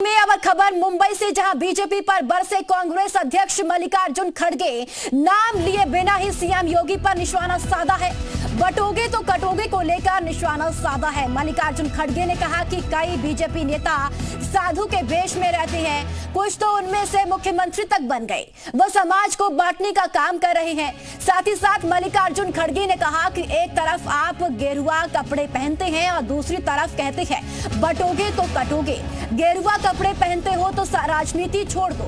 में अब खबर मुंबई से, जहां बीजेपी पर बरसे कांग्रेस अध्यक्ष मल्लिकार्जुन खड़गे। नाम लिए बिना ही सीएम योगी पर निशाना साधा है। बटोगे तो कटोगे को लेकर निशाना साधा है। मल्लिकार्जुन खड़गे ने कहा कि कई बीजेपी नेता साधु के वेश में रहते हैं, कुछ तो उनमें से मुख्यमंत्री तक बन गए, वो समाज को बांटने का काम कर रहे हैं। साथ ही साथ मल्लिकार्जुन खड़गे ने कहा कि एक तरफ आप गेरुआ कपड़े पहनते हैं और दूसरी तरफ कहते हैं बटोगे तो कटोगे। गेरुआ कपड़े पहनते हो तो राजनीति छोड़ दो।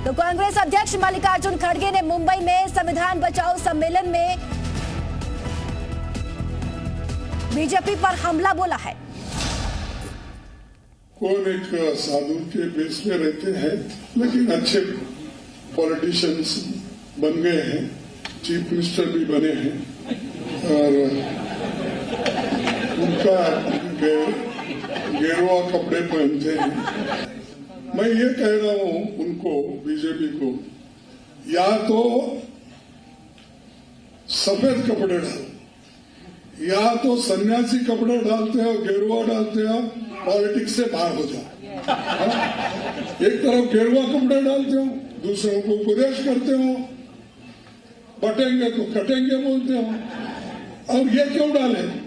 तो कांग्रेस अध्यक्ष मल्लिकार्जुन खड़गे ने मुंबई में संविधान बचाओ सम्मेलन में बीजेपी पर हमला बोला है। कौन एक साधु के बेस में रहते हैं, लेकिन अच्छे पॉलिटिशियंस बन गए हैं, चीफ मिनिस्टर भी बने हैं और उनका गेरुआ कपड़े पहनते हैं। मैं ये कह रहा हूं उनको, बीजेपी को, या तो सफेद कपड़े डालो या तो सन्यासी कपड़े डालते हो, गेरुआ डालते हो, पॉलिटिक्स से बाहर हो जाओ। एक तरफ गेरुआ कपड़े डालते हो, दूसरों को उपदेश करते हो, बटेंगे तो कटेंगे बोलते हो, और ये क्यों डाले?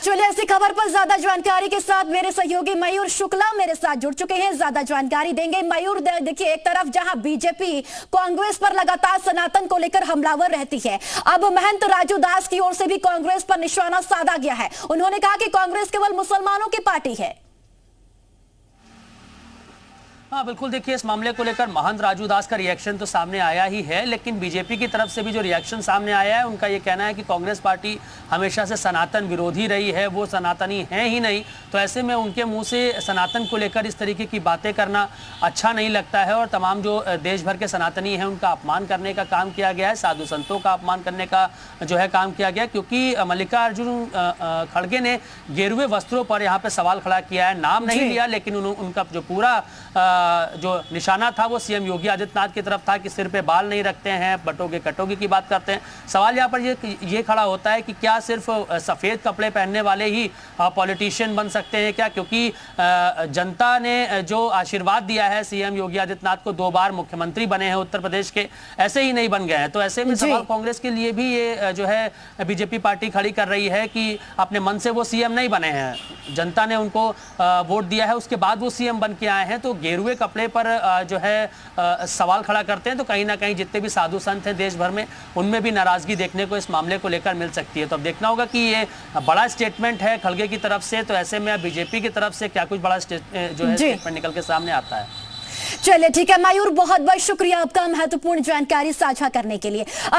चलिए, ऐसी खबर पर ज्यादा जानकारी के साथ मेरे सहयोगी मयूर शुक्ला मेरे साथ जुड़ चुके हैं, ज्यादा जानकारी देंगे। मयूर, देखिए, एक तरफ जहां बीजेपी कांग्रेस पर लगातार सनातन को लेकर हमलावर रहती है, अब महंत राजू दास की ओर से भी कांग्रेस पर निशाना साधा गया है। उन्होंने कहा कि कांग्रेस केवल मुसलमानों की पार्टी है। हाँ बिल्कुल, देखिए, इस मामले को लेकर महंत राजू दास का रिएक्शन तो सामने आया ही है, लेकिन बीजेपी की तरफ से भी जो रिएक्शन सामने आया है, उनका ये कहना है कि कांग्रेस पार्टी हमेशा से सनातन विरोधी रही है, वो सनातनी है ही नहीं। तो ऐसे में उनके मुंह से सनातन को लेकर इस तरीके की बातें करना अच्छा नहीं लगता है और तमाम जो देश भर के सनातनी हैं उनका अपमान करने का काम किया गया है, साधु संतों का अपमान करने का जो है काम किया गया, क्योंकि मल्लिकार्जुन खड़गे ने गेरुए वस्त्रों पर यहाँ पे सवाल खड़ा किया है। नाम नहीं लिया, लेकिन उनका जो पूरा जो निशाना था वो सीएम योगी आदित्यनाथ की तरफ था कि सिर पे बाल नहीं रखते हैं, बटोगे कटोगे की बात करते हैं। सवाल यहाँ पर ये खड़ा होता है कि क्या सिर्फ सफेद कपड़े पहनने वाले ही पॉलिटिशियन बन सकते हैं क्या? क्योंकि जनता ने जो आशीर्वाद दिया है सीएम योगी आदित्यनाथ को, 2 बार मुख्यमंत्री बने हैं उत्तर प्रदेश के, ऐसे ही नहीं बन गए हैं। तो ऐसे में सवाल कांग्रेस के लिए भी ये जो है बीजेपी पार्टी खड़ी कर रही है कि अपने मन से वो सीएम नहीं बने हैं, जनता ने उनको वोट दिया है, उसके बाद वो सीएम बन के आए हैं। तो गेरुए कपड़े पर जो है सवाल खड़ा करते हैं, तो कहीं ना कहीं जितने भी साधु संत हैं देश भर में, उनमें भी नाराजगी देखने को इस मामले को लेकर मिल सकती है। तो अब देखना होगा कि ये बड़ा स्टेटमेंट है खड़गे की तरफ से, तो ऐसे में बीजेपी की तरफ से क्या कुछ बड़ा जो है स्टेटमेंट निकल के सामने आता है। चलिए, ठीक है मयूर, बहुत बहुत शुक्रिया आपका महत्वपूर्ण जानकारी साझा करने के लिए।